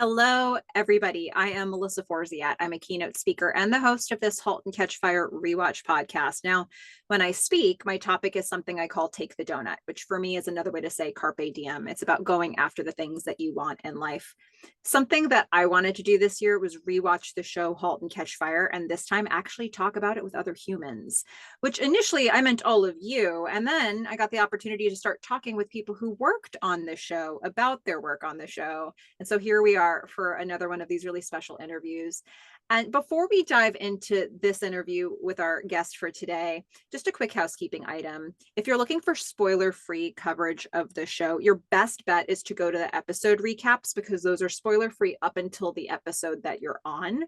Hello, everybody. I am Melissa Forziat. I'm a keynote speaker and the host of this Halt and Catch Fire rewatch podcast. Now, when I speak, my topic is something I call Take the Doughnut, which for me is another way to say Carpe Diem. It's about going after the things that you want in life. Something that I wanted to do this year was rewatch the show Halt and Catch Fire, and this time actually talk about it with other humans, which initially I meant all of you. And then I got the opportunity to start talking with people who worked on the show about their work on the show. And so here we are for another one of these really special interviews. And before we dive into this interview with our guest for today, just a quick housekeeping item. If you're looking for spoiler-free coverage of the show, your best bet is to go to the episode recaps because those are spoiler-free up until the episode that you're on.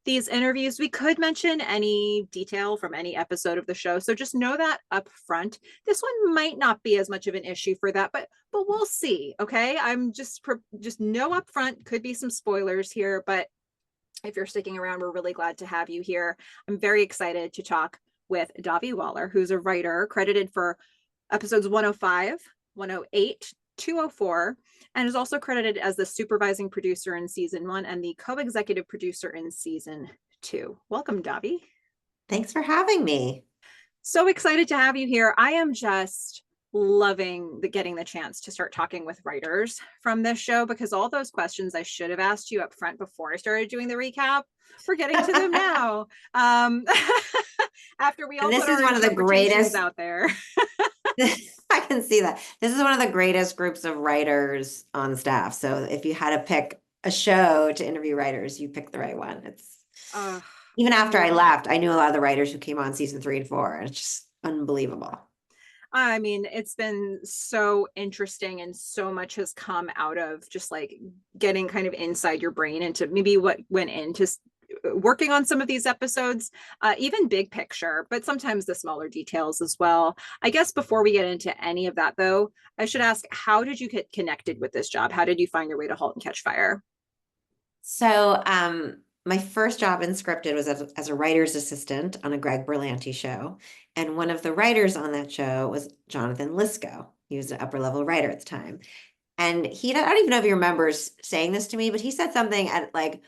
These interviews, we could mention any detail from any episode of the show, so just know that up front. This one might not be as much of an issue for that, but we'll see. Okay, I'm just know up front, could be some spoilers here, but if you're sticking around, we're really glad to have you here. I'm very excited to talk with Dahvi Waller, who's a writer credited for episodes 105, 108, 204, and is also credited as the supervising producer in season 1 and the co-executive producer in season 2. Welcome, Dahvi. Thanks for having me. So excited to have you here. I am just loving getting the chance to start talking with writers from this show because all those questions I should have asked you up front before I started doing the recap, we're getting to them now. After we all this put is our one of the greatest out there. I can see that. This is one of the greatest groups of writers on staff. So if you had to pick a show to interview writers, you picked the right one. It's even after I left, I knew a lot of the writers who came on season 3 and 4. And it's just unbelievable. I mean, it's been so interesting and so much has come out of just like getting kind of inside your brain into maybe what went into working on some of these episodes, even big picture, but sometimes the smaller details as well. I guess before we get into any of that, though, I should ask, how did you get connected with this job? How did you find your way to Halt and Catch Fire? So my first job in scripted was as a writer's assistant on a Greg Berlanti show. And one of the writers on that show was Jonathan Lisco. He was an upper level writer at the time. And I don't even know if he remembers saying this to me, but he said something at like,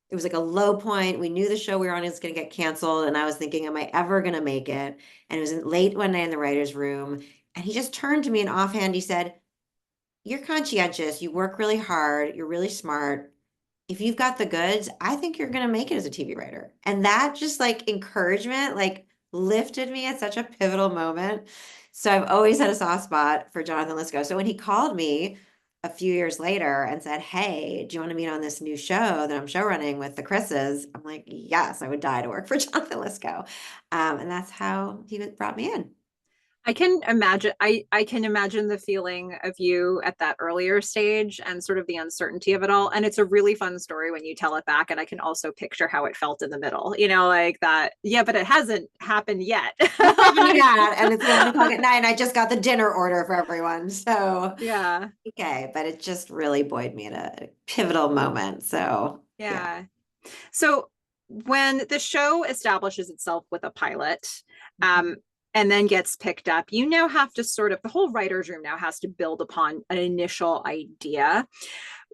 it was like a low point. We knew the show we were on was going to get canceled. And I was thinking, am I ever going to make it? And it was late one night in the writer's room. And he just turned to me and offhand, he said, "You're conscientious. You work really hard. You're really smart. If you've got the goods, I think you're going to make it as a TV writer." And that just like encouragement, like lifted me at such a pivotal moment. So I've always had a soft spot for Jonathan Lisco. So when he called me a few years later and said, "Hey, do you want to meet on this new show that I'm show running with the Chris's?" I'm like, yes, I would die to work for Jonathan Lisco. And that's how he brought me in. I can imagine I can imagine the feeling of you at that earlier stage and sort of the uncertainty of it all. And it's a really fun story when you tell it back. And I can also picture how it felt in the middle, like that. Yeah, but it hasn't happened yet. Yeah, and it's 1 o'clock at night, and I just got the dinner order for everyone. So yeah. Okay, but it just really buoyed me at a pivotal moment. So yeah. So when the show establishes itself with a pilot, and then gets picked up, you now have to the whole writer's room now has to build upon an initial idea.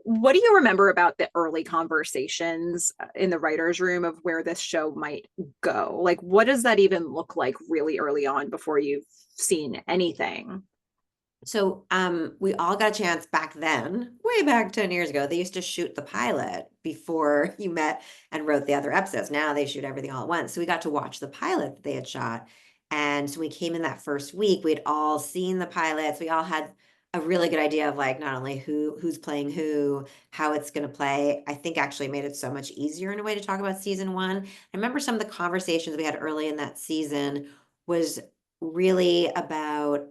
What do you remember about the early conversations in the writer's room of where this show might go? Like, what does that even look like really early on before you've seen anything? So we all got a chance back then, way back 10 years ago. They used to shoot the pilot before you met and wrote the other episodes. Now they shoot everything all at once. So we got to watch the pilot that they had shot. And so we came in that first week, we'd all seen the pilots. We all had a really good idea of like not only who's playing who, how it's going to play. I think actually made it so much easier in a way to talk about season 1. I remember some of the conversations we had early in that season was really about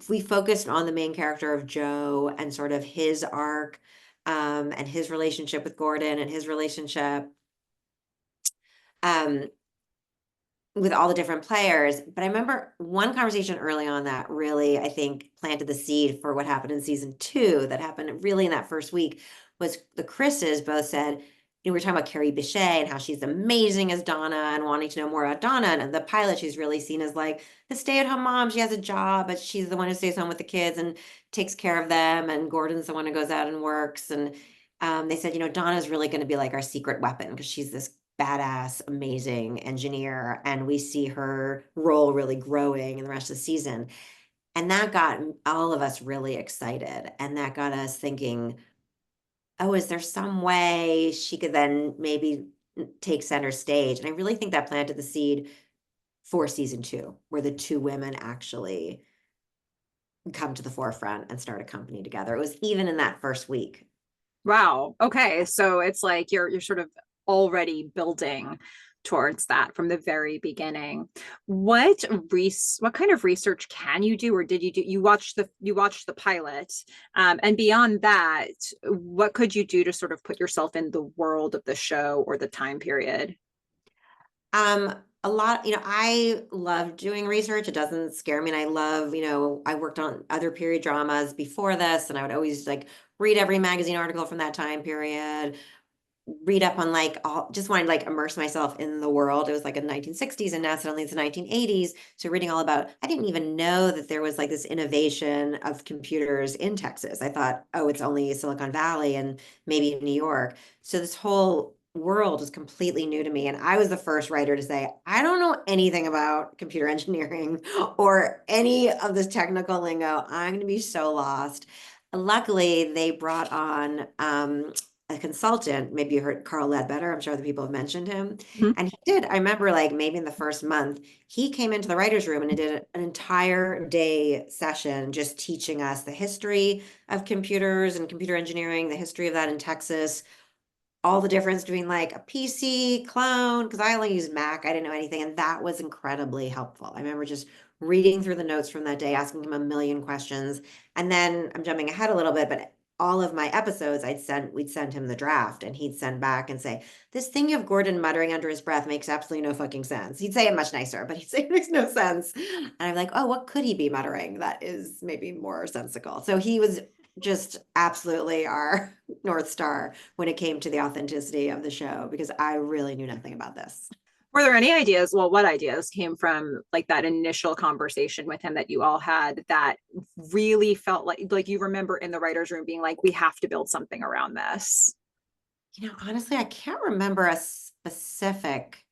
we focused on the main character of Joe and sort of his arc and his relationship with Gordon and his relationship with all the different players. But I remember one conversation early on that really, I think, planted the seed for what happened in season 2 that happened really in that first week was the Chris's both said, we were talking about Carrie Bichet and how she's amazing as Donna and wanting to know more about Donna. And the pilot, she's really seen as like the stay-at-home mom. She has a job, but she's the one who stays home with the kids and takes care of them. And Gordon's the one who goes out and works. And They said, Donna's really going to be like our secret weapon because she's this badass, amazing engineer, and we see her role really growing in the rest of the season. And that got all of us really excited. And that got us thinking, oh, is there some way she could then maybe take center stage? And I really think that planted the seed for season 2, where the two women actually come to the forefront and start a company together. It was even in that first week. Wow. Okay. So it's like you're sort of already building towards that from the very beginning. What kind of research can you do, or did you do? You watched the pilot, and beyond that, what could you do to sort of put yourself in the world of the show or the time period? A lot, I love doing research. It doesn't scare me. And I love, I worked on other period dramas before this, and I would always like read every magazine article from that time period, read up on like all, just wanted to like immerse myself in the world. It was like in the 1960s, and now suddenly it's the 1980s. So reading all about, I didn't even know that there was like this innovation of computers in Texas. I thought, oh, it's only Silicon Valley and maybe New York. So this whole world is completely new to me. And I was the first writer to say, I don't know anything about computer engineering or any of this technical lingo. I'm going to be so lost. Luckily, they brought on a consultant. Maybe you heard Carl Ledbetter. I'm sure other people have mentioned him. Mhm. And he did. I remember like maybe in the first month, he came into the writer's room and did an entire day session just teaching us the history of computers and computer engineering, the history of that in Texas, all the difference between like a PC clone, because I only use Mac, I didn't know anything, and that was incredibly helpful. I remember just reading through the notes from that day, asking him a million questions. And then I'm jumping ahead a little bit, but all of my episodes we'd send him the draft, and he'd send back and say, this thing you have Gordon muttering under his breath makes absolutely no fucking sense. He'd say it much nicer, but he'd say it makes no sense. And I'm like, oh, what could he be muttering that is maybe more sensical? So he was just absolutely our North Star when it came to the authenticity of the show, because I really knew nothing about this. Were there any ideas? Well, what ideas came from like that initial conversation with him that you all had that really felt like you remember in the writer's room being like, we have to build something around this? Honestly, I can't remember a specific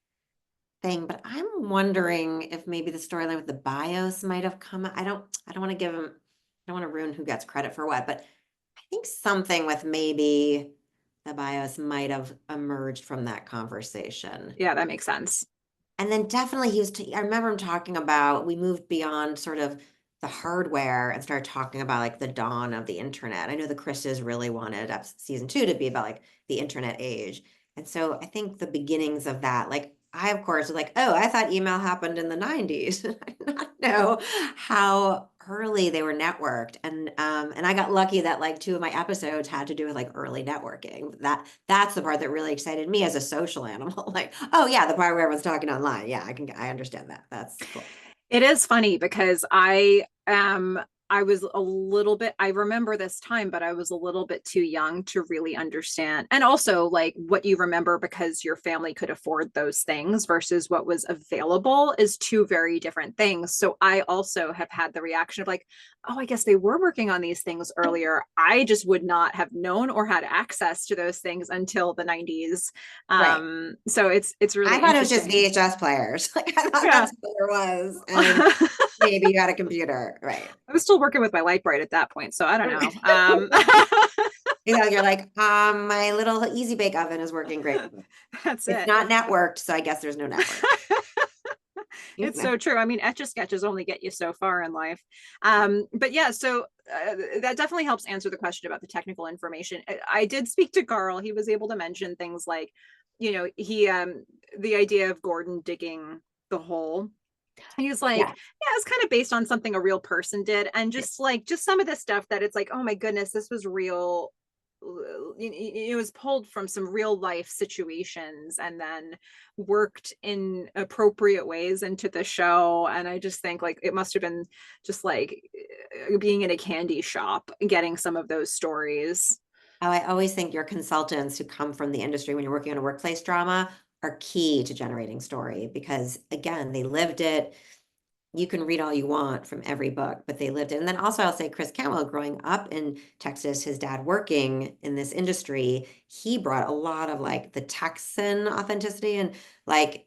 thing, but I'm wondering if maybe the storyline with the BIOS might have come. I don't want to give him, I don't want to ruin who gets credit for what, but I think something with maybe the BIOS might have emerged from that conversation. Yeah, that makes sense. And then definitely I remember him talking about, we moved beyond sort of the hardware and started talking about like the dawn of the internet. I know the Chris's really wanted season 2 to be about like the internet age. And so I think the beginnings of that, like I of course was like, oh, I thought email happened in the 90s. I did not know how early they were networked. And I got lucky that like 2 of my episodes had to do with like early networking. That's the part that really excited me as a social animal. Like, oh yeah, the part where everyone's talking online. Yeah, I understand that. That's cool. It is funny because I was a little bit, I remember this time, but I was a little bit too young to really understand. And also, like, what you remember because your family could afford those things versus what was available is two very different things. So I also have had the reaction of, like, oh, I guess they were working on these things earlier. I just would not have known or had access to those things until the 90s. Right. So it's I really thought it was just interesting. VHS players. Like I thought Yeah. that's what there was. And maybe you had a computer. Right. I was still working with my light bright at that point, so I don't know. You're like, my little easy bake oven is working great. That's It's it. not networked, so I guess there's no network. It's so true. I mean, etch a sketches only get you so far in life. But yeah, so that definitely helps answer the question about the technical information. I did speak to Carl. He was able to mention things like, he the idea of Gordon digging the hole. He's like, Yeah. yeah, it's kind of based on something a real person did, and just some of the stuff that it's like, oh my goodness, this was real. It was pulled from some real life situations and then worked in appropriate ways into the show. And I just think like it must have been just like being in a candy shop getting some of those stories. Oh, I always think your consultants who come from the industry when you're working on a workplace drama are key to generating story because again, they lived it. you can read all you want from every book, but they lived it. And then also I'll say Chris Cantwell, growing up in Texas, his dad working in this industry, he brought a lot of like the Texan authenticity. And like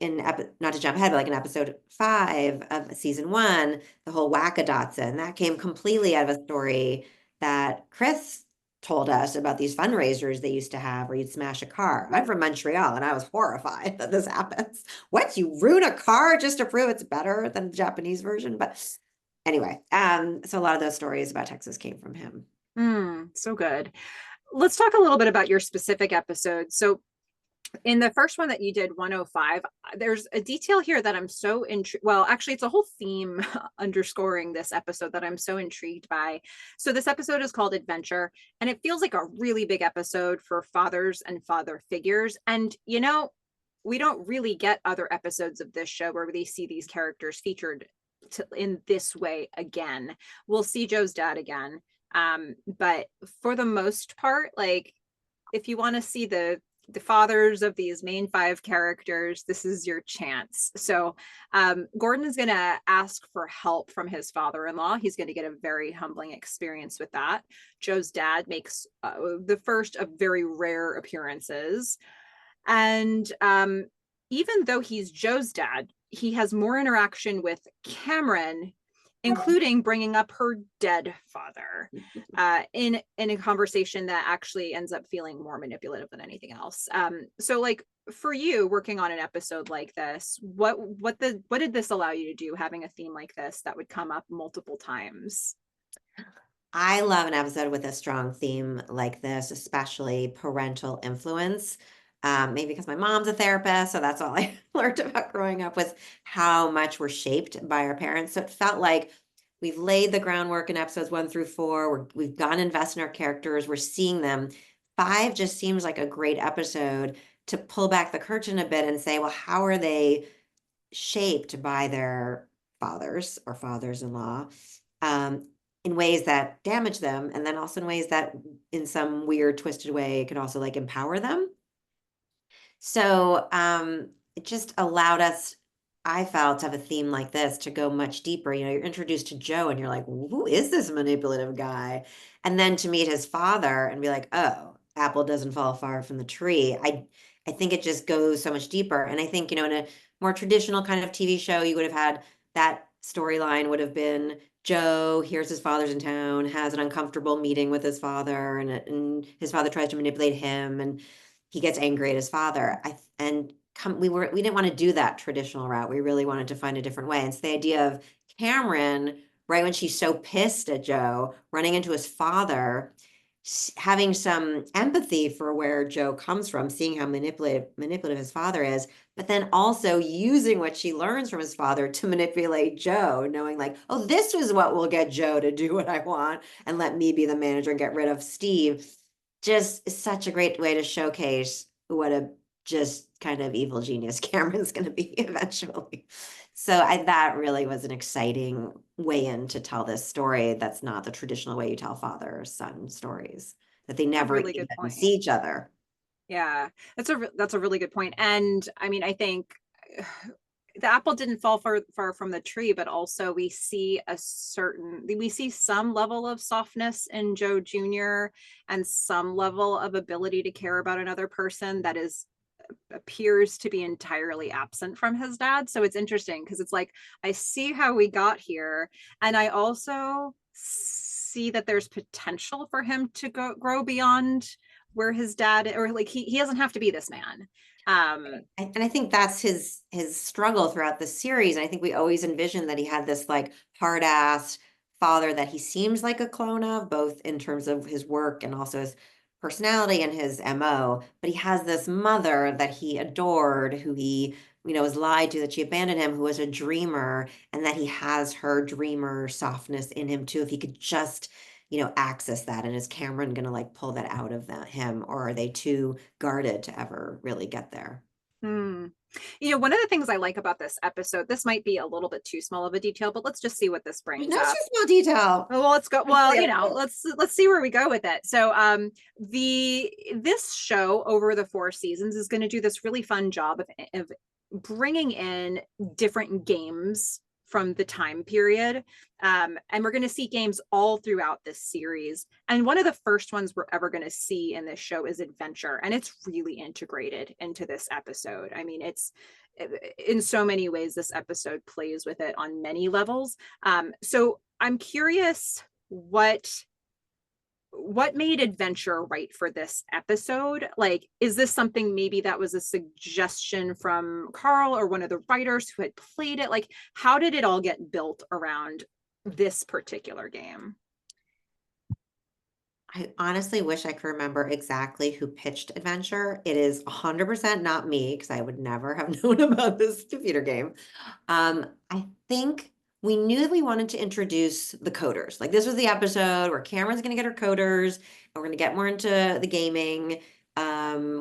not to jump ahead, but like in episode 5 of season 1, the whole Wackadotzen, that came completely out of a story that Chris told us about these fundraisers they used to have where you'd smash a car. I'm from Montreal and I was horrified that this happens. What, you ruin a car just to prove it's better than the Japanese version? But anyway, so a lot of those stories about Texas came from him. So good. Let's talk a little bit about your specific episode. So in the first one that you did, 105, there's a detail here that I'm so intrigued. Well, actually, it's a whole theme underscoring this episode that I'm so intrigued by. So this episode is called Adventure, and it feels like a really big episode for fathers and father figures. And, you know, we don't really get other episodes of this show where we see these characters featured in this way again. We'll see Joe's dad again. But for the most part, like, if you want to see the fathers of these main 5 characters, this is your chance. So Gordon is going to ask for help from his father-in-law. He's going to get a very humbling experience with that. Joe's dad makes the first of very rare appearances. And even though he's Joe's dad, he has more interaction with Cameron, including bringing up her dead father in a conversation that actually ends up feeling more manipulative than anything else. So like for you working on an episode like this, what did this allow you to do, having a theme like this that would come up multiple times? I love an episode with a strong theme like this, especially parental influence. Maybe because my mom's a therapist, so that's all I learned about growing up was how much we're shaped by our parents. So it felt like we've laid the groundwork in episodes 1 through 4. We've gone to invest in our characters. We're seeing them. 5 just seems like a great episode to pull back the curtain a bit and say, well, how are they shaped by their fathers or fathers-in-law? In ways that damage them, and then also in ways that in some weird twisted way could also like empower them. So it just allowed us, I felt, to have a theme like this to go much deeper. You know, you're introduced to Joe and you're like, who is this manipulative guy? And then to meet his father and be like, oh, apple doesn't fall far from the tree. I think it just goes so much deeper. And I think, you know, in a more traditional kind of TV show, you would have had that storyline would have been Joe hears his father's in town, has an uncomfortable meeting with his father, and his father tries to manipulate him, and he gets angry at his father. We didn't want to do that traditional route. We really wanted to find a different way. And so the idea of Cameron, right when she's so pissed at Joe, running into his father, having some empathy for where Joe comes from, seeing how manipulative his father is, but then also using what she learns from his father to manipulate Joe, knowing like, oh, this was what will get Joe to do what I want and let me be the manager and get rid of Steve. Just such a great way to showcase what a just kind of evil genius Cameron's going to be eventually. So that really was an exciting way in to tell this story that's not the traditional way you tell father or son stories, that they never Really even good point. see each other. Yeah, that's a really good point. And I mean, I think the apple didn't fall far from the tree, but also we see some level of softness in Joe Jr. and some level of ability to care about another person that appears to be entirely absent from his dad. So it's interesting because it's like, I see how we got here, and I also see that there's potential for him to grow beyond where his dad, or like he doesn't have to be this man. And I think that's his struggle throughout the series. And I think we always envisioned that he had this like hard ass father that he seems like a clone of, both in terms of his work and also his personality and his MO. But he has this mother that he adored, who he, you know, was lied to, that she abandoned him, who was a dreamer, and that he has her dreamer softness in him too. If he could just, you know, access that. And is Cameron going to like pull that out of him, or are they too guarded to ever really get there? You know, one of the things I like about this episode, this might be a little bit too small of a detail, but let's just see what this brings No up. too small detail. Well, let's go. Well, you know, let's see where we go with it. So, this show over the 4 seasons is going to do this really fun job of bringing in different games from the time period. And we're going to see games all throughout this series. And one of the first ones we're ever going to see in this show is adventure. And it's really integrated into this episode. I mean, it's in so many ways, this episode plays with it on many levels. So I'm curious what made adventure right for this episode? Like, is this something maybe that was a suggestion from Carl or one of the writers who had played it? Like, how did it all get built around this particular game? I honestly wish I could remember exactly who pitched Adventure. It is 100% not me because I would never have known about this computer game. I think we knew that we wanted to introduce the coders. Like this was the episode where Cameron's going to get her coders, and we're going to get more into the gaming,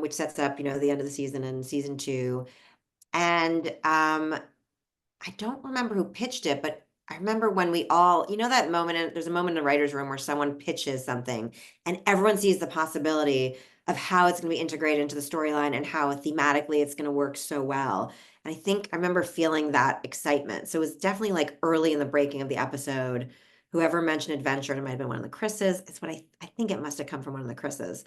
which sets up, the end of the season and season 2. And I don't remember who pitched it, but I remember when we all, that moment, there's a moment in the writer's room where someone pitches something and everyone sees the possibility of how it's going to be integrated into the storyline and how thematically it's going to work so well. And I think I remember feeling that excitement. So it was definitely like early in the breaking of the episode. Whoever mentioned adventure, it might have been one of the Chris's. It's what I think it must have come from one of the Chris's.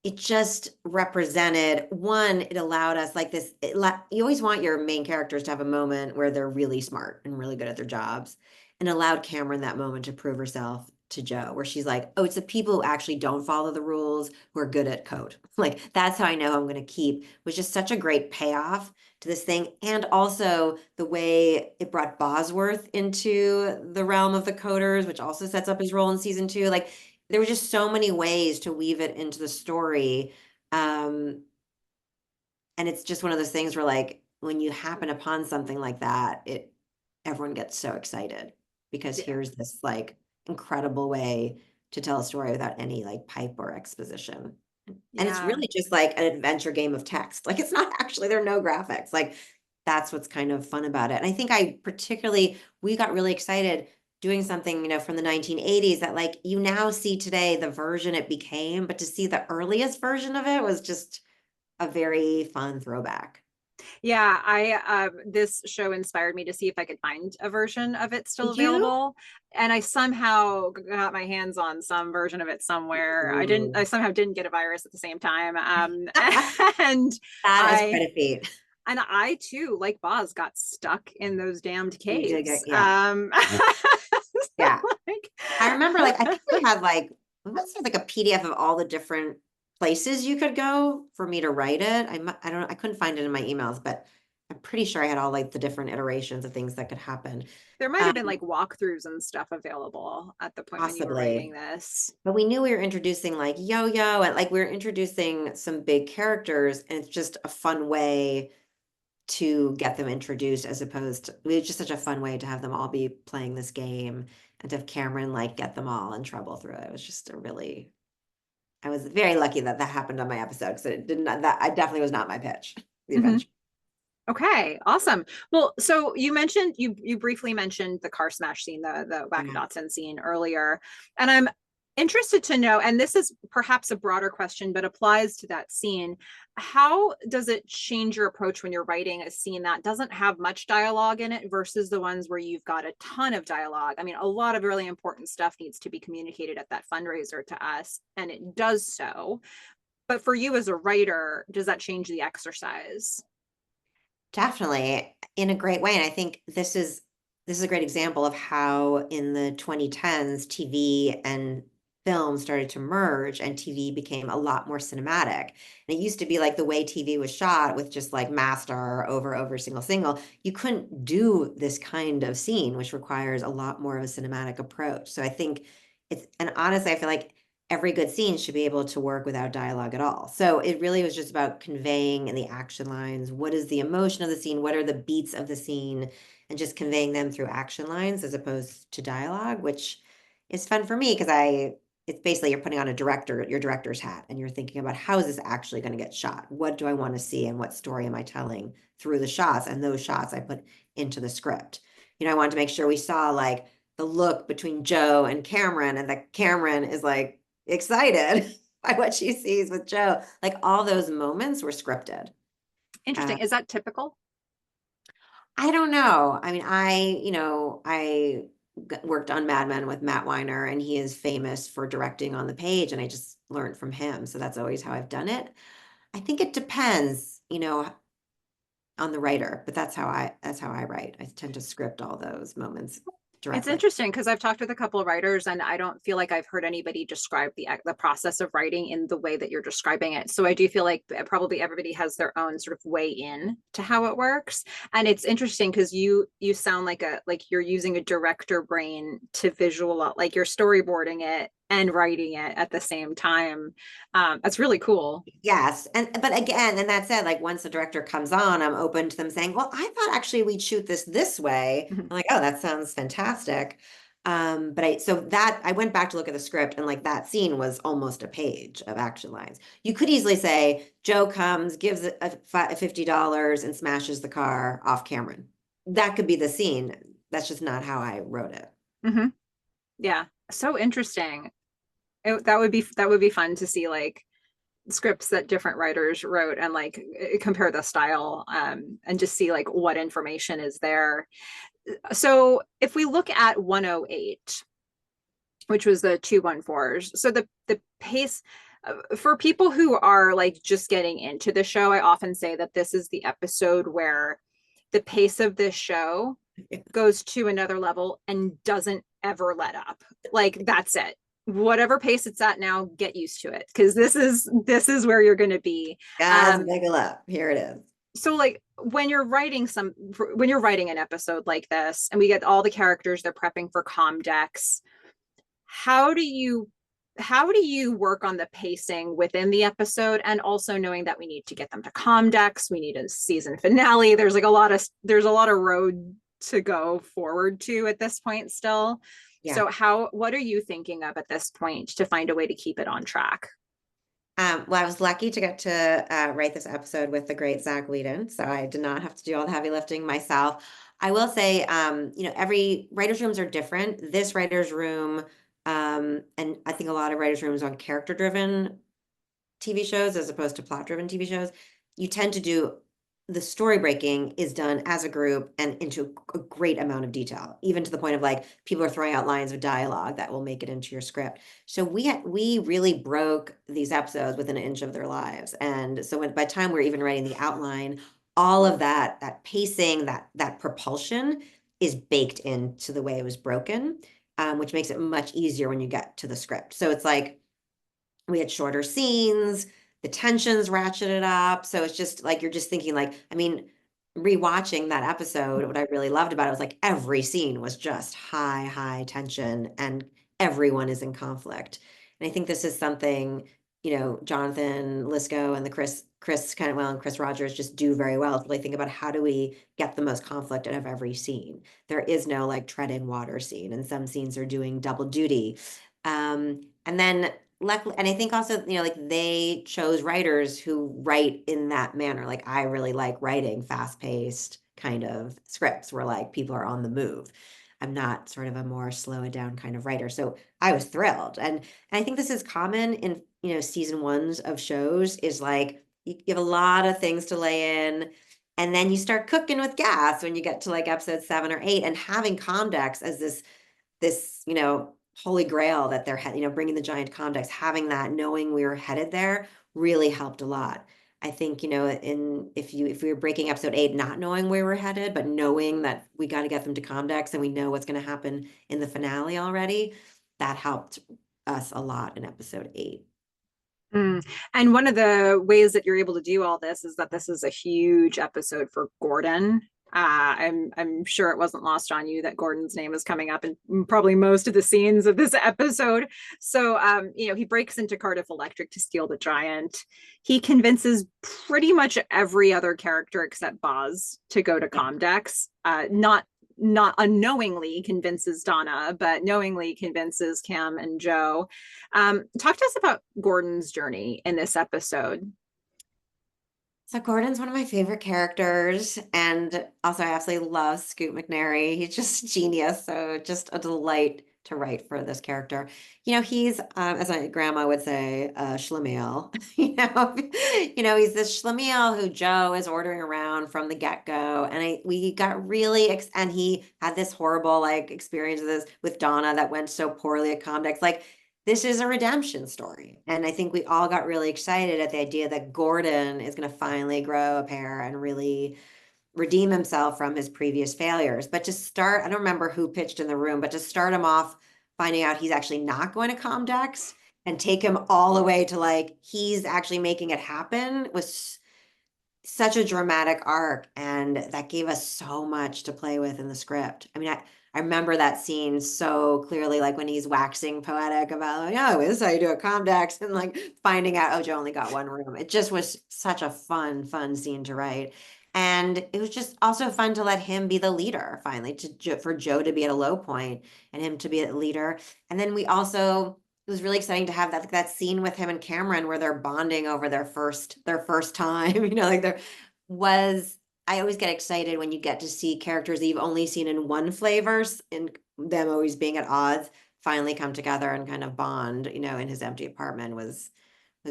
It just represented one, it allowed us like this. You always want your main characters to have a moment where they're really smart and really good at their jobs, and allowed Cameron that moment to prove herself to Joe, where she's like, oh, it's the people who actually don't follow the rules who are good at code. Like, that's how I know I'm going to keep, was just such a great payoff to this thing. And also the way it brought Bosworth into the realm of the coders, which also sets up his role in season 2. Like, there were just so many ways to weave it into the story. And it's just one of those things where like when you happen upon something like that, everyone gets so excited because Yeah. here's this like incredible way to tell a story without any like pipe or exposition. And it's Yeah. really just like an adventure game of text. Like it's not actually, there are no graphics. Like that's what's kind of fun about it. And I think we got really excited doing something, from the 1980s that like you now see today the version it became, but to see the earliest version of it was just a very fun throwback. Yeah, I this show inspired me to see if I could find a version of it still Did you? available. And I somehow got my hands on some version of it somewhere. Ooh. I somehow didn't get a virus at the same time. And That is I quite a feat. and I too, like Boz, got stuck in those damned You did caves. get, yeah. Yeah. Like, I remember like I think we must have like a PDF of all the different places you could go for me to write it. I don't know, I couldn't find it in my emails, but I'm pretty sure I had all like the different iterations of things that could happen. there might have been Um, like walkthroughs and stuff available at the point when you were writing Possibly. this. But we knew we were introducing like Yo-Yo and like we were introducing some big characters, and it's just a fun way to get them introduced as opposed to, it's just such a fun way to have them all be playing this game and to have Cameron like get them all in trouble through it. It was just I was very lucky that that happened on my episode because it did not, that I definitely was not my pitch, the Mhm. adventure. Okay, awesome. Well, so you briefly mentioned the car smash scene, the Yeah. Wackadotzen scene earlier, and I'm interested to know, and this is perhaps a broader question, but applies to that scene. How does it change your approach when you're writing a scene that doesn't have much dialogue in it versus the ones where you've got a ton of dialogue? I mean, a lot of really important stuff needs to be communicated at that fundraiser to us, and it does so. But for you as a writer, does that change the exercise? Definitely in a great way. And I think this is a great example of how in the 2010s TV and film started to merge and TV became a lot more cinematic. And it used to be like the way TV was shot with just like master over single. You couldn't do this kind of scene, which requires a lot more of a cinematic approach. So I think and honestly, I feel like every good scene should be able to work without dialogue at all. So it really was just about conveying in the action lines, what is the emotion of the scene, what are the beats of the scene, and just conveying them through action lines as opposed to dialogue, which is fun for me because it's basically you're putting on your director's hat and you're thinking about how is this actually going to get shot? What do I want to see and what story am I telling through the shots? And those shots I put into the script. I wanted to make sure we saw like the look between Joe and Cameron, and that Cameron is like excited by what she sees with Joe. Like all those moments were scripted. Uh, Interesting. Is that typical? I don't know. I mean, worked on Mad Men with Matt Weiner, and he is famous for directing on the page, and I just learned from him. So that's always how I've done it. I think it depends, on the writer, but that's how I write. I tend to script all those moments It's directly. interesting because I've talked with a couple of writers and I don't feel like I've heard anybody describe the process of writing in the way that you're describing it. So I do feel like probably everybody has their own sort of way in to how it works. And it's interesting because you sound like you're using a director brain to visual, like you're storyboarding it and writing it at the same time. That's really cool. Yes. But again, and that said, like once the director comes on, I'm open to them saying, well, I thought actually we'd shoot this way. Mhm. I'm like, oh, that sounds fantastic. But I went back to look at the script and like that scene was almost a page of action lines. You could easily say Joe comes, gives $50 and smashes the car off Cameron. That could be the scene. That's just not how I wrote it. Mhm. Yeah, so interesting. That would be fun to see like scripts that different writers wrote and like compare the style and just see like what information is there. So if we look at 108, which was the 214s, so the pace for people who are like just getting into the show, I often say that this is the episode where the pace of this show goes to another level and doesn't ever let up. Like that's it. Whatever pace it's at now, get used to it because this is where you're going to be. Guys, Um, buckle up. Here it is. so like when you're writing an episode like this, and we get all the characters, they're prepping for Comdex. How do you how do you work on the pacing within the episode and also knowing that we need to get them to Comdex, we need a season finale. There's a lot of road to go forward to at this point still. Yeah. So what are you thinking of at this point to find a way to keep it on track? Well, I was lucky to get to write this episode with the great Zach Whedon, so I did not have to do all the heavy lifting myself. I will say, every writer's rooms are different. This writer's room, and I think a lot of writers' rooms on character-driven TV shows as opposed to plot-driven TV shows, you tend to do the story breaking is done as a group and into a great amount of detail, even to the point of like people are throwing out lines of dialogue that will make it into your script. So we really broke these episodes within an inch of their lives. And so by the time we're even writing the outline, all of that pacing, that propulsion is baked into the way it was broken, which makes it much easier when you get to the script. So it's like we had shorter scenes, the tensions ratcheted up. So it's just like you're just thinking like, I mean, rewatching that episode, what I really loved about it was like every scene was just high tension and everyone is in conflict. And I think this is something, Jonathan Lisco and the Chris Kentwell and Chris Rogers just do very well. Really think about how do we get the most conflict out of every scene. There is no like treading water scene, and some scenes are doing double duty. And then luckily, and I think also, like they chose writers who write in that manner. Like I really like writing fast-paced kind of scripts where like people are on the move. I'm not sort of a more slow it down kind of writer. So I was thrilled. And I think this is common in, season ones of shows is like you have a lot of things to lay in. And then you start cooking with gas when you get to like episode 7 or 8, and having Comdex as this, holy grail that they're, bringing the giant Comdex, having that, knowing we were headed there really helped a lot. I think, if we were breaking episode 8, not knowing where we're headed, but knowing that we got to get them to Comdex and we know what's going to happen in the finale already, that helped us a lot in episode 8. Mm. And one of the ways that you're able to do all this is that this is a huge episode for Gordon. I'm sure it wasn't lost on you that Gordon's name is coming up in probably most of the scenes of this episode. So, he breaks into Cardiff Electric to steal the giant. He convinces pretty much every other character except Boz to go to Comdex. Not unknowingly convinces Donna, but knowingly convinces Cam and Joe. Talk to us about Gordon's journey in this episode. So Gordon's one of my favorite characters, and also I absolutely love Scoot McNairy. He's just genius, so just a delight to write for this character. He's, as my grandma would say, schlemiel. He's this schlemiel who Joe is ordering around from the get-go. And we got really, and he had this horrible like experience with Donna that went so poorly at Comdex. Like, this is a redemption story. And I think we all got really excited at the idea that Gordon is going to finally grow a pair and really redeem himself from his previous failures. But to start, I don't remember who pitched in the room, but to start him off finding out he's actually not going to Comdex and take him all the way to like he's actually making it happen was such a dramatic arc, and that gave us so much to play with in the script. I mean, I remember that scene so clearly, like when he's waxing poetic about, like, oh, this is how you do a Comdex, and like finding out, oh, Joe only got one room. It just was such a fun scene to write. And it was just also fun to let him be the leader finally, for Joe to be at a low point and him to be a leader. And then we also, it was really exciting to have that scene with him and Cameron where they're bonding over their first time. Like there was. I always get excited when you get to see characters that you've only seen in one flavors and them always being at odds finally come together and kind of bond. In his empty apartment was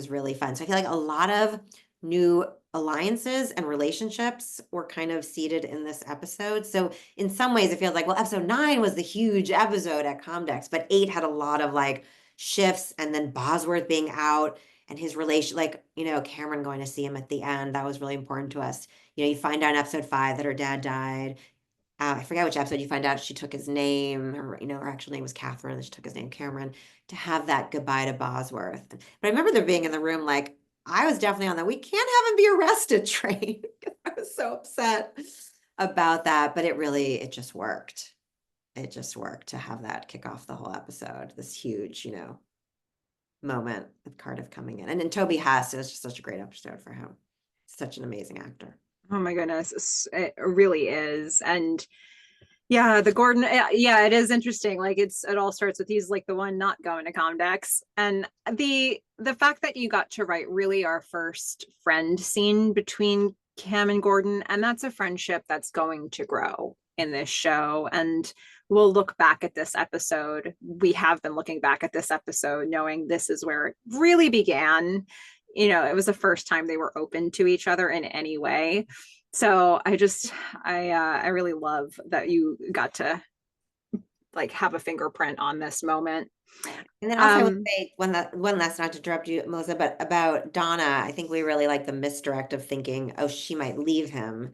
really fun. So I feel like a lot of new alliances and relationships were kind of seated in this episode. So in some ways it feels like, well, episode 9 was the huge episode at Comdex, but 8 had a lot of like shifts, and then Bosworth being out and his relation, like, Cameron going to see him at the end. That was really important to us. You find out in episode 5 that her dad died. I forget which episode you find out she took his name. Her actual name was Catherine, and she took his name Cameron, to have that goodbye to Bosworth. But I remember there being in the room, like, I was definitely on that we can't have him be arrested train. I was so upset about that, but it just worked. It just worked to have that kick off the whole episode, this huge, moment with Cardiff coming in. And then Toby Huss, it was just such a great episode for him. Such an amazing actor. Oh my goodness, it really is. And yeah, the Gordon, yeah, it is interesting. Like it all starts with he's like the one not going to Comdex. And the fact that you got to write really our first friend scene between Cam and Gordon, and that's a friendship that's going to grow in this show. And we'll look back at this episode. We have been looking back at this episode knowing this is where it really began. It was the first time they were open to each other in any way. So I really love that you got to like have a fingerprint on this moment. And then also I would say one last, not to interrupt you, Melissa, but about Donna, I think we really like the misdirect of thinking, oh, she might leave him.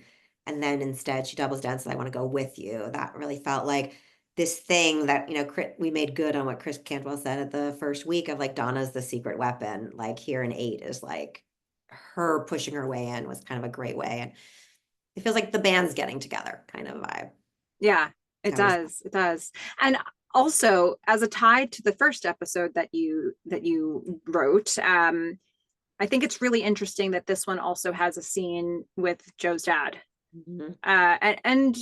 And then instead she doubles down and says, I want to go with you. That really felt like this thing that, we made good on what Chris Cantwell said at the first week of like Donna's the secret weapon. Like here in 8 is like her pushing her way in was kind of a great way. And it feels like the band's getting together kind of vibe. Yeah, it does. It does. And also as a tie to the first episode that you wrote, I think it's really interesting that this one also has a scene with Joe's dad. Mm-hmm. And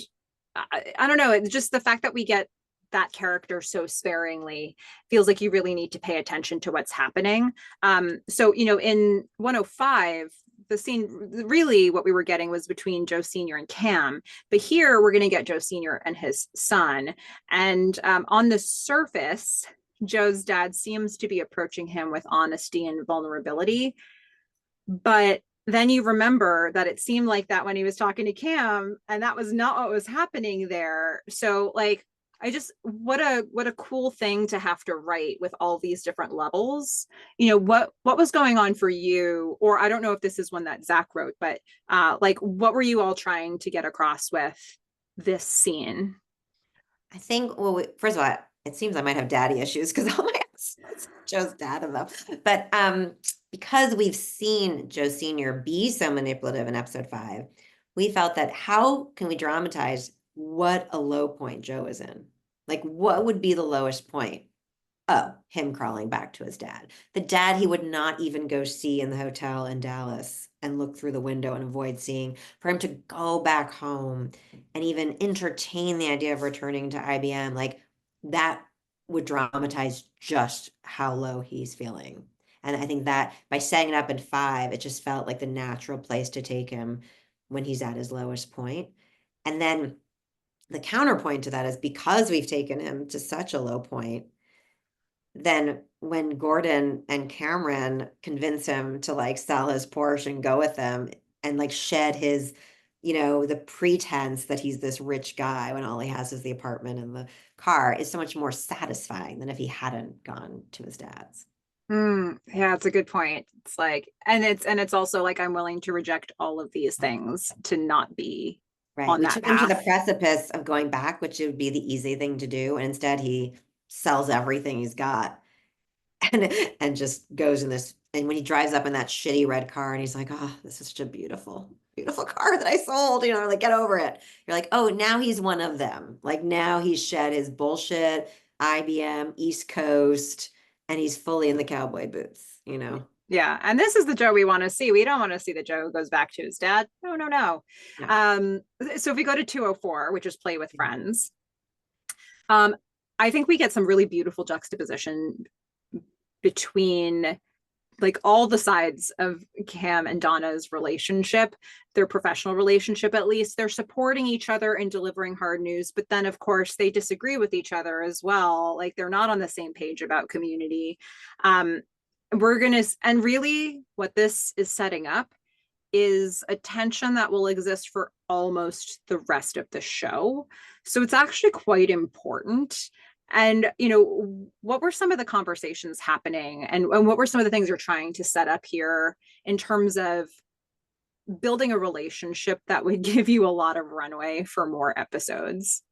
I don't know, it's just the fact that we get that character so sparingly feels like you really need to pay attention to what's happening. So in 105, the scene, really what we were getting was between Joe Sr. and Cam, but here we're going to get Joe Sr. and his son. And on the surface, Joe's dad seems to be approaching him with honesty and vulnerability. But then you remember that it seemed like that when he was talking to Cam, and that was not what was happening there. So like, what a cool thing to have to write with all these different levels. What was going on for you? Or I don't know if this is one that Zach wrote, but like what were you all trying to get across with this scene? I think, well, first of all, it seems I might have daddy issues because all my episodes Joe's dad in them. But because we've seen Joe Sr. be so manipulative in episode 5, we felt that how can we dramatize what a low point Joe is in? Like, what would be the lowest point? Oh, him crawling back to his dad. The dad he would not even go see in the hotel in Dallas and look through the window and avoid seeing. For him to go back home and even entertain the idea of returning to IBM, like that would dramatize just how low he's feeling. And I think that by setting it up in 5, it just felt like the natural place to take him when he's at his lowest point. And then the counterpoint to that is because we've taken him to such a low point, then when Gordon and Cameron convince him to like sell his Porsche and go with them and like shed his, the pretense that he's this rich guy when all he has is the apartment and the car is so much more satisfying than if he hadn't gone to his dad's. Yeah, it's a good point. It's like, and it's also like I'm willing to reject all of these things to not be Right. on We that took him to the path. precipice of going back, which would be the easy thing to do. And instead he sells everything he's got and just goes in this. And when he drives up in that shitty red car and he's like, oh, this is such a beautiful, beautiful car that I sold, like get over it. You're like, oh, now he's one of them. Like now he's shed his bullshit, IBM, East Coast, and he's fully in the cowboy boots. Yeah, and this is the Joe we want to see. We don't want to see the Joe who goes back to his dad. No, no, no. No. So if we go to 204, which is Play with Friends, um, I think we get some really beautiful juxtaposition between like all the sides of Cam and Donna's relationship, their professional relationship at least. They're supporting each other and delivering hard news, but then of course they disagree with each other as well. Like they're not on the same page about community. And really what this is setting up is a tension that will exist for almost the rest of the show. So it's actually quite important. And, what were some of the conversations happening and what were some of the things you're trying to set up here in terms of building a relationship that would give you a lot of runway for more episodes?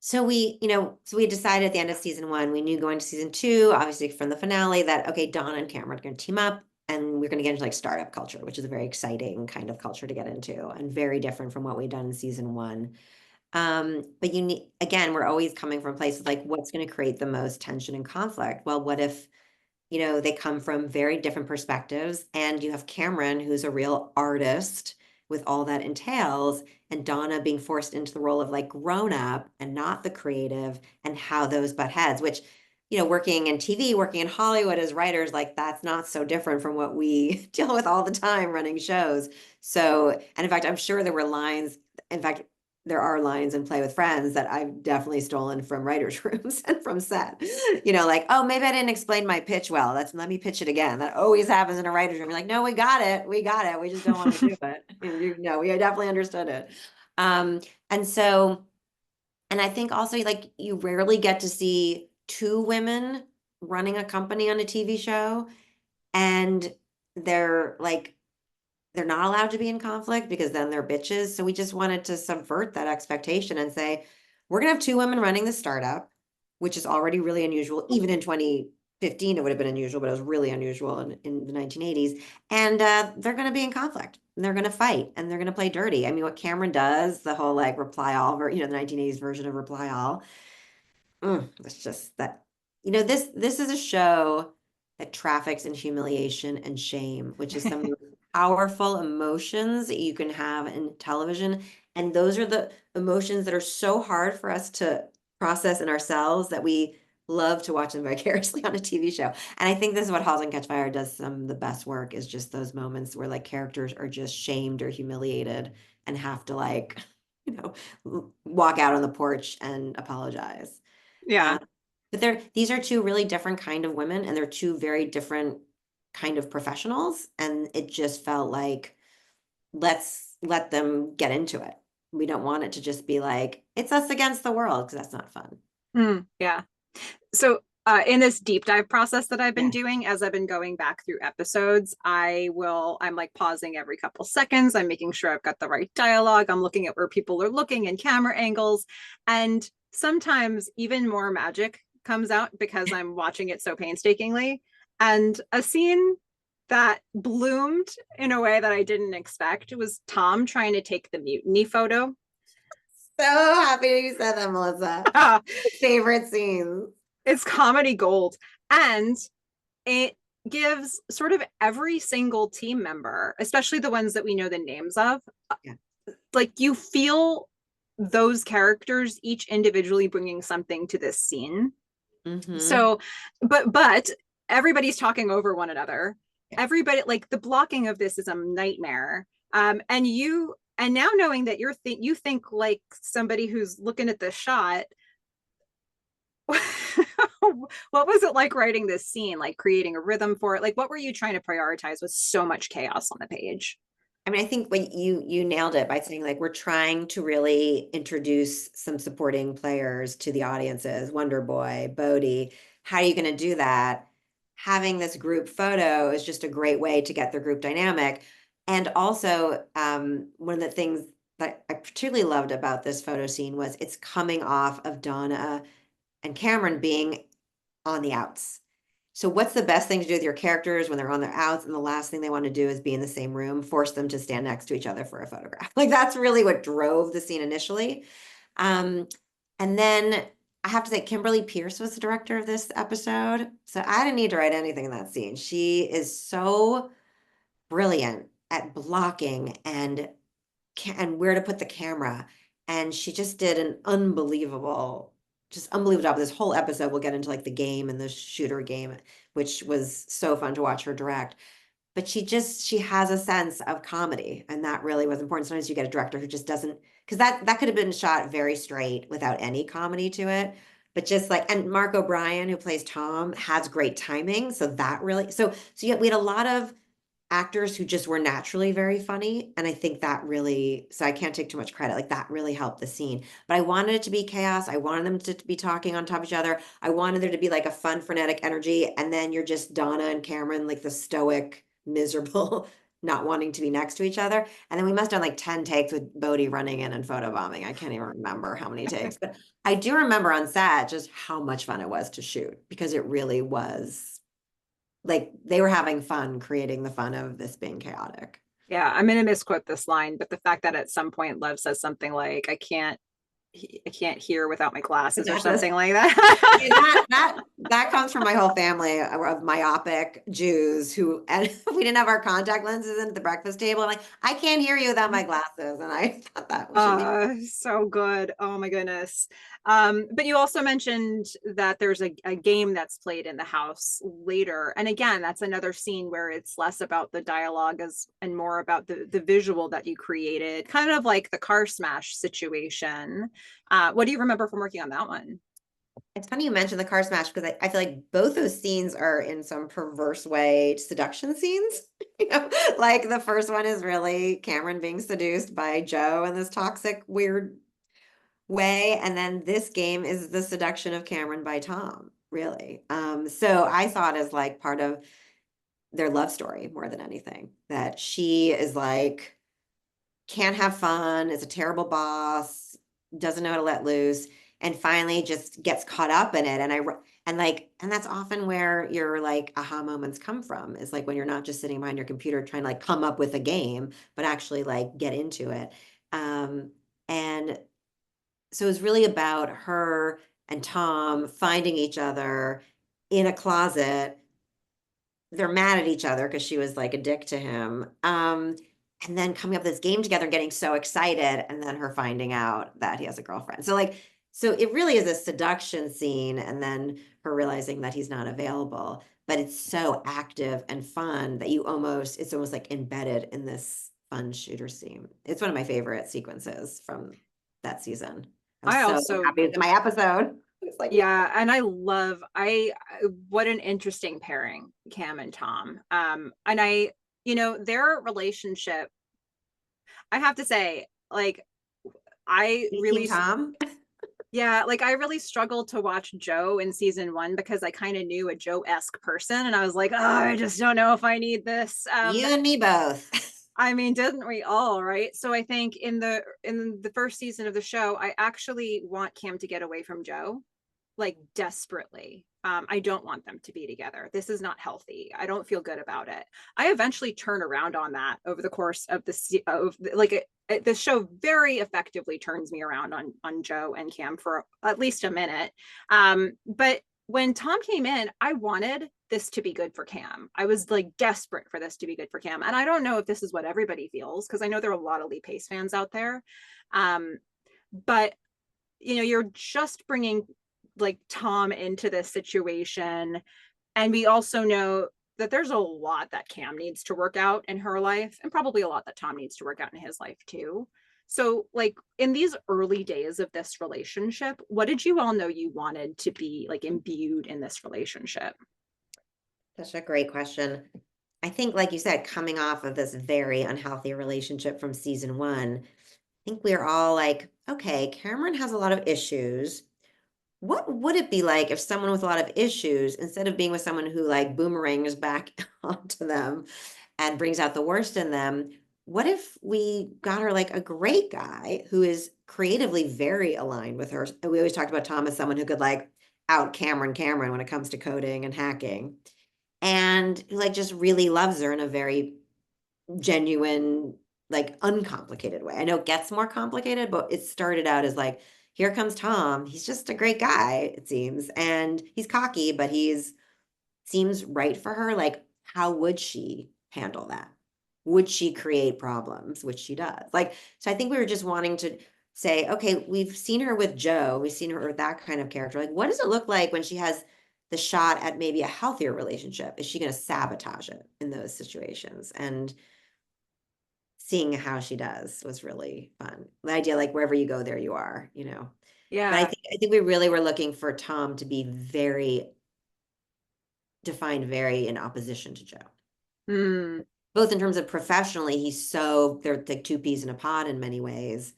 So we decided at the end of season 1, we knew going to season 2, obviously from the finale, that okay, Donna and Cameron are going to team up and we're going to get into like startup culture, which is a very exciting kind of culture to get into and very different from what we've done in season 1. But again, we're always coming from places like what's going to create the most tension and conflict. Well, what if they come from very different perspectives, and you have Cameron, who's a real artist with all that entails, and Donna being forced into the role of like grown up and not the creative, and how those butt heads, which, working in TV, working in Hollywood as writers, like that's not so different from what we deal with all the time running shows. So, and in fact, I'm sure there were lines, in fact, there are lines in Play with Friends that I've definitely stolen from writers' rooms and from set. Like, oh, maybe I didn't explain my pitch well. Let me pitch it again. That always happens in a writer's room. You're like, no, we got it. We got it. We just don't want to do it. No, we definitely understood it. And so, and I think also like you rarely get to see two women running a company on a TV show, and they're like they're not allowed to be in conflict because then they're bitches. So we just wanted to subvert that expectation and say, we're going to have two women running the startup, which is already really unusual. Even in 2015, it would have been unusual, but it was really unusual in the 1980s. And they're going to be in conflict and they're going to fight and they're going to play dirty. I mean, what Cameron does, the whole like reply all, the 1980s version of reply all, it's just that, this is a show that traffics in humiliation and shame, which is some of the powerful emotions that you can have in television. And those are the emotions that are so hard for us to process in ourselves that we love to watch them vicariously on a TV show. And I think this is what Halt and Catch Fire does some of the best work, is just those moments where like characters are just shamed or humiliated and have to like, walk out on the porch and apologize. Yeah. But these are two really different kind of women, and they're two very different kind of professionals. And it just felt like, let's let them get into it. We don't want it to just be like, it's us against the world, because that's not fun. Yeah. So in this deep dive process that I've been Yeah. doing, as I've been going back through episodes, I'm like pausing every couple seconds. I'm making sure I've got the right dialogue. I'm looking at where people are looking and camera angles. And sometimes even more magic comes out because I'm watching it so painstakingly. And a scene that bloomed in a way that I didn't expect was Tom trying to take the mutiny photo. So happy you said that, Melissa. Favorite scenes. It's comedy gold. And it gives sort of every single team member, especially the ones that we know the names of, Yeah. like you feel those characters each individually bringing something to this scene. Mm-hmm. So, but everybody's talking over one another. Yeah. Everybody, like the blocking of this is a nightmare. And And now knowing that you think like somebody who's looking at the shot, what was it like writing this scene, like creating a rhythm for it? Like, what were you trying to prioritize with so much chaos on the page? I mean, I think what you nailed it by saying like we're trying to really introduce some supporting players to the audiences. Wonder Boy, Bodhi. How are you going to do that? Having this group photo is just a great way to get the group dynamic. And also, one of the things that I particularly loved about this photo scene was it's coming off of Donna and Cameron being on the outs. So what's the best thing to do with your characters when they're on their outs and the last thing they want to do is be in the same room, force them to stand next to each other for a photograph. Like that's really what drove the scene initially. Um, and then I have to say Kimberly Pierce was the director of this episode. So I didn't need to write anything in that scene. She is so brilliant at blocking and where to put the camera. And she just did an just unbelievable job. This whole episode, we'll get into like the game and the shooter game, which was so fun to watch her direct. But she has a sense of comedy, and that really was important. Sometimes you get a director who just doesn't, because that could have been shot very straight without any comedy to it. But just like, and Mark O'Brien, who plays Tom, has great timing. So that really, we had a lot of actors who just were naturally very funny. And I think that really, so I can't take too much credit. Like that really helped the scene. But I wanted it to be chaos. I wanted them to be talking on top of each other. I wanted there to be like a fun, frenetic energy. And then you're just Donna and Cameron, like the stoic, miserable, not wanting to be next to each other. And then we must have done like 10 takes with Bodhi running in and photobombing. I can't even remember how many takes, but I do remember on set just how much fun it was to shoot because it really was like they were having fun creating the fun of this being chaotic. Yeah, I'm gonna misquote this line, but the fact that at some point Lev says something like, I can't hear without my glasses or something like Yeah, that. that comes from my whole family of myopic Jews who, and we didn't have our contact lenses in at the breakfast table. Like, I can't hear you without my glasses. And I thought that should be. So good. Oh my goodness. But you also mentioned that there's a game that's played in the house later. And again, that's another scene where it's less about the dialogue and more about the visual that you created, kind of like the car smash situation. What do you remember from working on that one? It's funny you mentioned the car smash because I feel like both those scenes are in some perverse way seduction scenes. You know, like the first one is really Cameron being seduced by Joe in this toxic, weird way. And then this game is the seduction of Cameron by Tom, really. So I saw it as like part of their love story more than anything. That she is like, can't have fun, is a terrible boss, doesn't know how to let loose, and finally just gets caught up in it. And that's often where your like aha moments come from, is like when you're not just sitting behind your computer trying to like come up with a game, but actually like get into it. And so it was really about her and Tom finding each other in a closet. They're mad at each other because she was like a dick to him. And then coming up with this game together, getting so excited, and then her finding out that he has a girlfriend. So it really is a seduction scene, and then her realizing that he's not available. But it's so active and fun that it's almost like embedded in this fun shooter scene. It's one of my favorite sequences from that season. I'm I so also happy it's in my episode. It's like, Yeah, and I what an interesting pairing, Cam and Tom. And their relationship, I have to say, like I you Team really Tom. yeah, like I really struggled to watch Joe in season 1 because I kind of knew a Joe-esque person and I was like, "Oh, I just don't know if I need this." You and me both. I mean, didn't we all, right? So I think in the first season of the show, I actually want Cam to get away from Joe, like desperately. I don't want them to be together. This is not healthy. I don't feel good about it. I eventually turn around on that over the course of the show very effectively turns me around on Joe and Cam for at least a minute. But when Tom came in, I wanted this to be good for Cam. I was like desperate for this to be good for Cam. And I don't know if this is what everybody feels, because I know there are a lot of Lee Pace fans out there. But you're just bringing like Tom into this situation. And we also know that there's a lot that Cam needs to work out in her life, and probably a lot that Tom needs to work out in his life too. So, like in these early days of this relationship, what did you all know you wanted to be like imbued in this relationship? Such a great question. I think, like you said, coming off of this very unhealthy relationship from season one, I think we're all like, okay, Cameron has a lot of issues. What would it be like if someone with a lot of issues, instead of being with someone who like boomerangs back onto them and brings out the worst in them, what if we got her like a great guy who is creatively very aligned with her? We always talked about Tom as someone who could like out Cameron when it comes to coding and hacking, and who like just really loves her in a very genuine, like uncomplicated way. I know it gets more complicated, but it started out as like, here comes Tom. He's just a great guy, it seems. And he's cocky, but he's seems right for her. Like, how would she handle that? Would she create problems? Which she does. Like, so I think we were just wanting to say, okay, we've seen her with Joe, we've seen her with that kind of character. Like, what does it look like when she has the shot at maybe a healthier relationship? Is she going to sabotage it in those situations? And seeing how she does was really fun. The idea, like wherever you go, there you are, you know. But Yeah. I think we really were looking for Tom to be very defined, very in opposition to Joe. Mm. Both in terms of professionally, they're like two peas in a pod in many ways,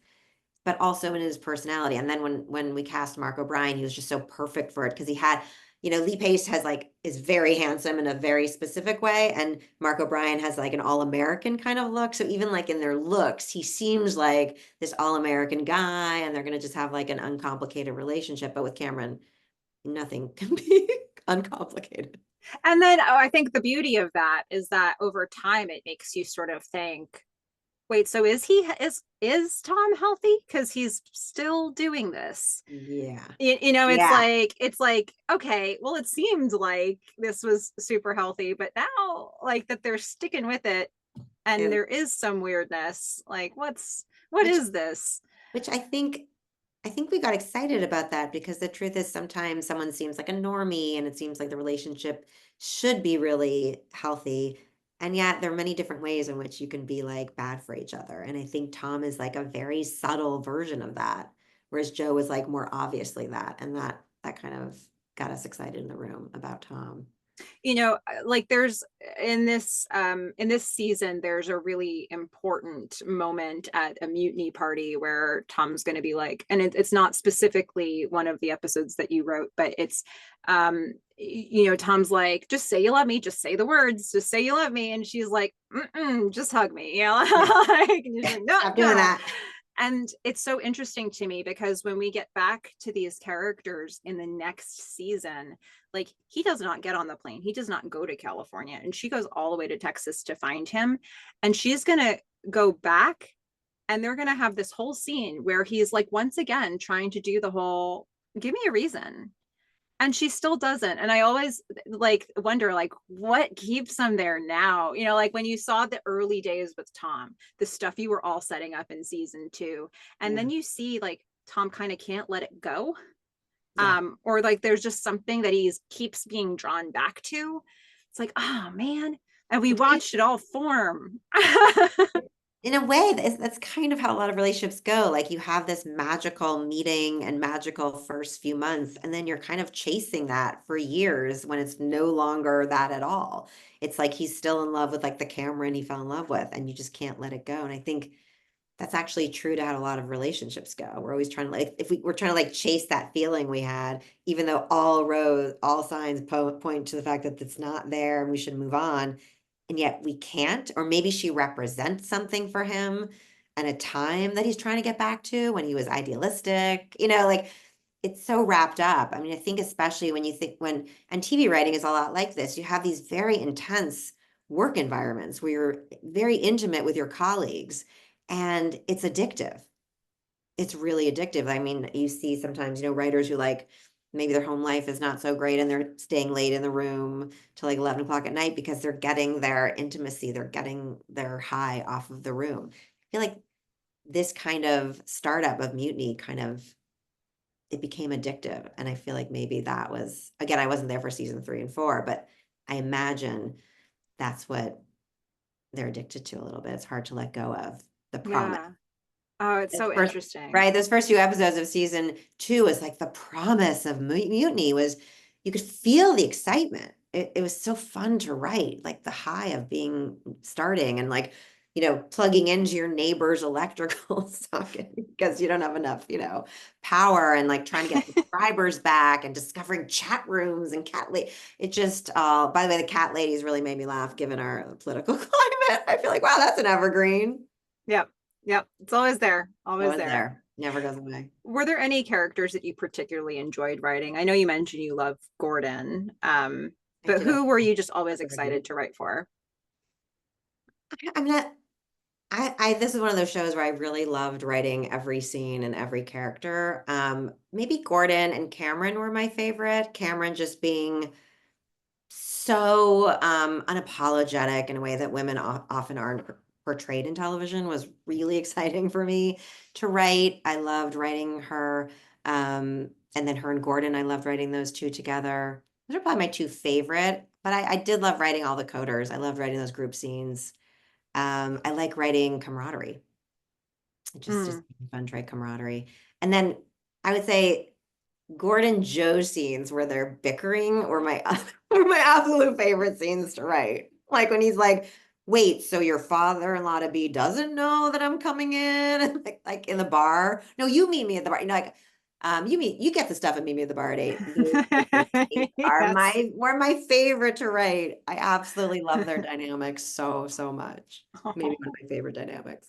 but also in his personality. And then when we cast Mark O'Brien, he was just so perfect for it because he had, Lee Pace is very handsome in a very specific way, and Mark O'Brien has like an all-American kind of look. So even like in their looks, he seems like this all-American guy, and they're gonna just have like an uncomplicated relationship. But with Cameron, nothing can be uncomplicated. And then I think the beauty of that is that over time it makes you sort of think, wait, so is Tom healthy? Because he's still doing this. Yeah. It's Yeah. like okay, well, it seemed like this was super healthy, but now like that they're sticking with it, and And there is some weirdness. Like, what which is this? which I think we got excited about that because the truth is sometimes someone seems like a normie and it seems like the relationship should be really healthy. And yet there are many different ways in which you can be like bad for each other. And I think Tom is like a very subtle version of that, whereas Joe is like more obviously that. And that kind of got us excited in the room about Tom. Like there's in this season there's a really important moment at a mutiny party where Tom's going to be like, and it's not specifically one of the episodes that you wrote, but it's Tom's like, just say you love me, just say the words, just say you love me, and she's like, just hug me, Yeah. like, and he's like, no, Stop doing no. that. And it's so interesting to me because when we get back to these characters in the next season, like he does not get on the plane. He does not go to California. And she goes all the way to Texas to find him. And she's going to go back, and they're going to have this whole scene where he's like, once again, trying to do the whole give me a reason, and she still doesn't. And I always like wonder like what keeps them there now, like when you saw the early days with Tom, the stuff you were all setting up in season 2, and Yeah. then you see like Tom kind of can't let it go, Yeah. or like there's just something that he keeps being drawn back to. It's like, oh man, and we Right. watched it all form. In a way, that's kind of how a lot of relationships go. Like you have this magical meeting and magical first few months, and then you're kind of chasing that for years when it's no longer that at all. It's like he's still in love with like the Cameron he fell in love with, and you just can't let it go. And I think that's actually true to how a lot of relationships go. We're always trying to like, if we're trying to like chase that feeling we had, even though all signs point to the fact that it's not there and we should move on. And yet we can't, or maybe she represents something for him and a time that he's trying to get back to when he was idealistic, like it's so wrapped up. I mean, I think especially when you think and TV writing is a lot like this, you have these very intense work environments where you're very intimate with your colleagues, and it's addictive. It's really addictive. I mean, you see sometimes, writers who like maybe their home life is not so great and they're staying late in the room till like 11 o'clock at night because they're getting their intimacy, they're getting their high off of the room. I feel like this kind of startup of Mutiny it became addictive. And I feel like maybe that was, again, I wasn't there for season 3 and 4, but I imagine that's what they're addicted to a little bit. It's hard to let go of the promise. Yeah. Oh, it's Those so first, interesting. right? Those first few episodes of season 2 was like the promise of mutiny was you could feel the excitement. It was so fun to write, like the high of being starting and like, plugging into your neighbor's electrical socket because you don't have enough, power and like trying to get subscribers back and discovering chat rooms and it just, by the way, the cat ladies really made me laugh given our political climate. I feel like, wow, that's an evergreen. Yep. Yep. It's always there. Always Always there. there. Never goes away. Were there any characters that you particularly enjoyed writing? I know you mentioned you love Gordon, I but do. who were you just always Evergreen. excited to write for? I'm not. I this is one of those shows where I really loved writing every scene and every character. Maybe Gordon and Cameron were my favorite. Cameron just being so unapologetic in a way that women often aren't portrayed in television was really exciting for me to write. I loved writing her, and then her and Gordon. I loved writing those two together. Those are probably my two favorite. But I did love writing all the coders. I loved writing those group scenes. I like writing camaraderie. It just Mm. fun to write camaraderie. And then I would say Gordon Joe scenes where they're bickering were my were my absolute favorite scenes to write. Like when he's like, "Wait, so your father-in-law to be doesn't know that I'm coming in?" like in the bar. No, you meet me at the bar. You get the stuff and meet me at the bar at 8. Those scenes are Yes. were my favorite to write. I absolutely love their dynamics so much. Maybe one of my favorite dynamics.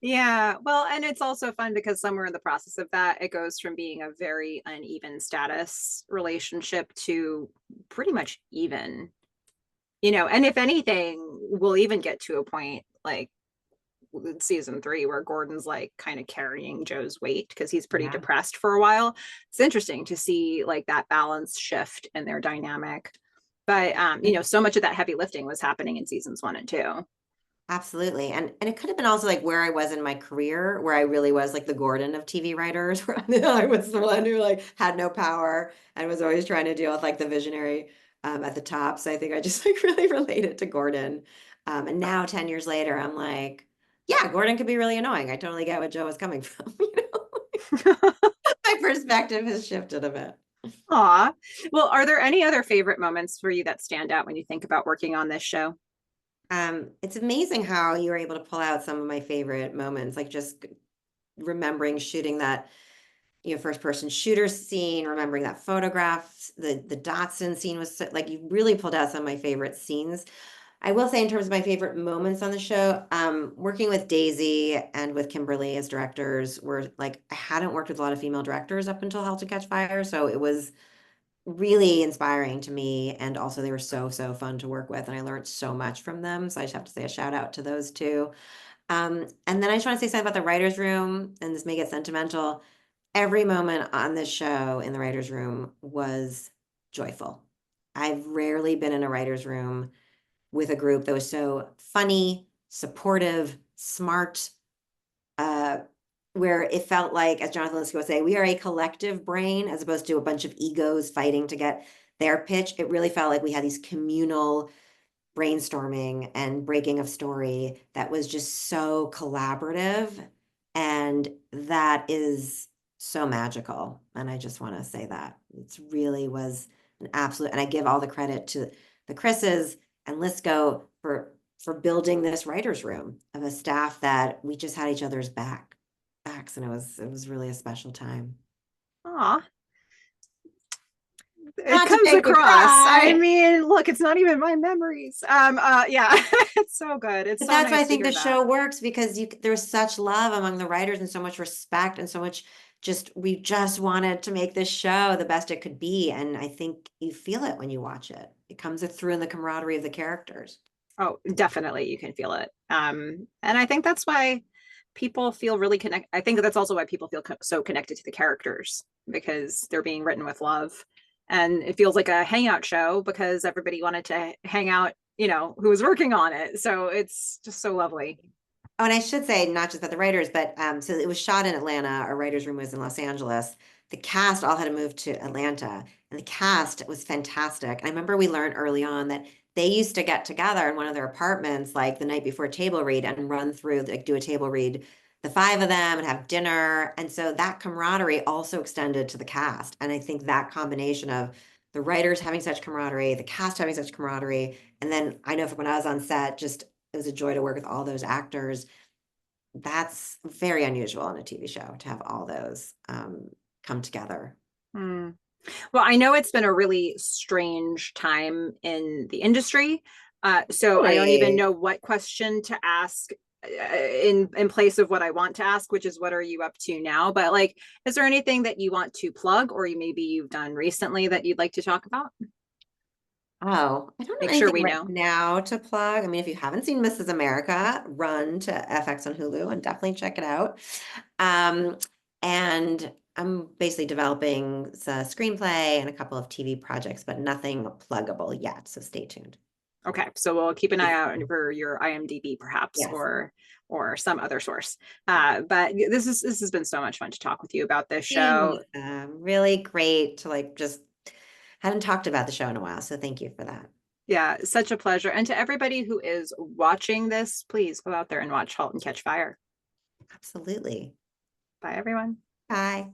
Yeah, well, and it's also fun because somewhere in the process of that, it goes from being a very uneven status relationship to pretty much even, and if anything, we'll even get to a point like with season 3 where Gordon's like kind of carrying Joe's weight because he's pretty Yeah. depressed for a while. It's interesting to see like that balance shift in their dynamic. But so much of that heavy lifting was happening in seasons 1 and 2. Absolutely. And it could have been also like where I was in my career, where I really was like the Gordon of TV writers, where I was the one who like had no power and was always trying to deal with like the visionary at the top. So I think I just like really related to Gordon. And now 10 years later, I'm like, yeah, Gordon could be really annoying. I totally get what Joe was coming from. My perspective has shifted a bit. Aw. Well, are there any other favorite moments for you that stand out when you think about working on this show? It's amazing how you were able to pull out some of my favorite moments, like just remembering shooting that first person shooter scene, remembering that photograph, the Datsun scene was like you really pulled out some of my favorite scenes. I will say in terms of my favorite moments on the show, working with Daisy and with Kimberly as directors were like I hadn't worked with a lot of female directors up until Halt and Catch Fire, so it was really inspiring to me and also they were so fun to work with and I learned so much from them. So I just have to say a shout out to those two. And then I just want to say something about the writer's room, and this may get sentimental. Every moment on this show in the writer's room was joyful. I've rarely been in a writer's room with a group that was so funny, supportive, smart, uh, where it felt like, as Jonathan Lisko would say, we are a collective brain as opposed to a bunch of egos fighting to get their pitch. It really felt like we had these communal brainstorming and breaking of story that was just so collaborative and that is so magical and I just want to say that it really was an absolute and I give all the credit to the Chris's and Lisco for building this writers room of a staff that we just had each other's backs and it was really a special time. Aw, it Not to comes make you across. I cry. mean, look, it's not even my memories. Yeah, it's so good. It's But so that's why I nice to think hear the that. show works because there's such love among the writers and so much respect and so much we just wanted to make this show the best it could be. And I think you feel it when you watch it. It comes through in the camaraderie of the characters. Oh, definitely you can feel it. And I think that's why people feel really connected. I think that's also why people feel so connected to the characters because they're being written with love. And it feels like a hangout show because everybody wanted to hang out, who was working on it. So it's just so lovely. Oh, and I should say, not just about the writers, but so it was shot in Atlanta. Our writers' room was in Los Angeles. The cast all had to move to Atlanta, and the cast was fantastic. And I remember we learned early on that they used to get together in one of their apartments like the night before table read and run through, like do a table read, the five of them, and have dinner. And so that camaraderie also extended to the cast. And I think that combination of the writers having such camaraderie, the cast having such camaraderie, and then I know from when I was on set, just it was a joy to work with all those actors. That's very unusual on a TV show to have all those come together. Hmm. Well, I know it's been a really strange time in the industry. So I don't even Really? know what question to ask in place of what I want to ask, which is what are you up to now? But like, is there anything that you want to plug or maybe you've done recently that you'd like to talk about? Oh, I don't know Make sure anything we right know. now to plug. I mean, if you haven't seen Mrs. America, run to FX on Hulu and definitely check it out. Um, and I'm basically developing a screenplay and a couple of TV projects, but nothing pluggable yet. So stay tuned. Okay, so we'll keep an eye out for your IMDb perhaps, Yes. or some other source. But this has been so much fun to talk with you about this show. Really great to like just hadn't talked about the show in a while. So thank you for that. Yeah, such a pleasure. And to everybody who is watching this, please go out there and watch Halt and Catch Fire. Absolutely. Bye, everyone. Bye.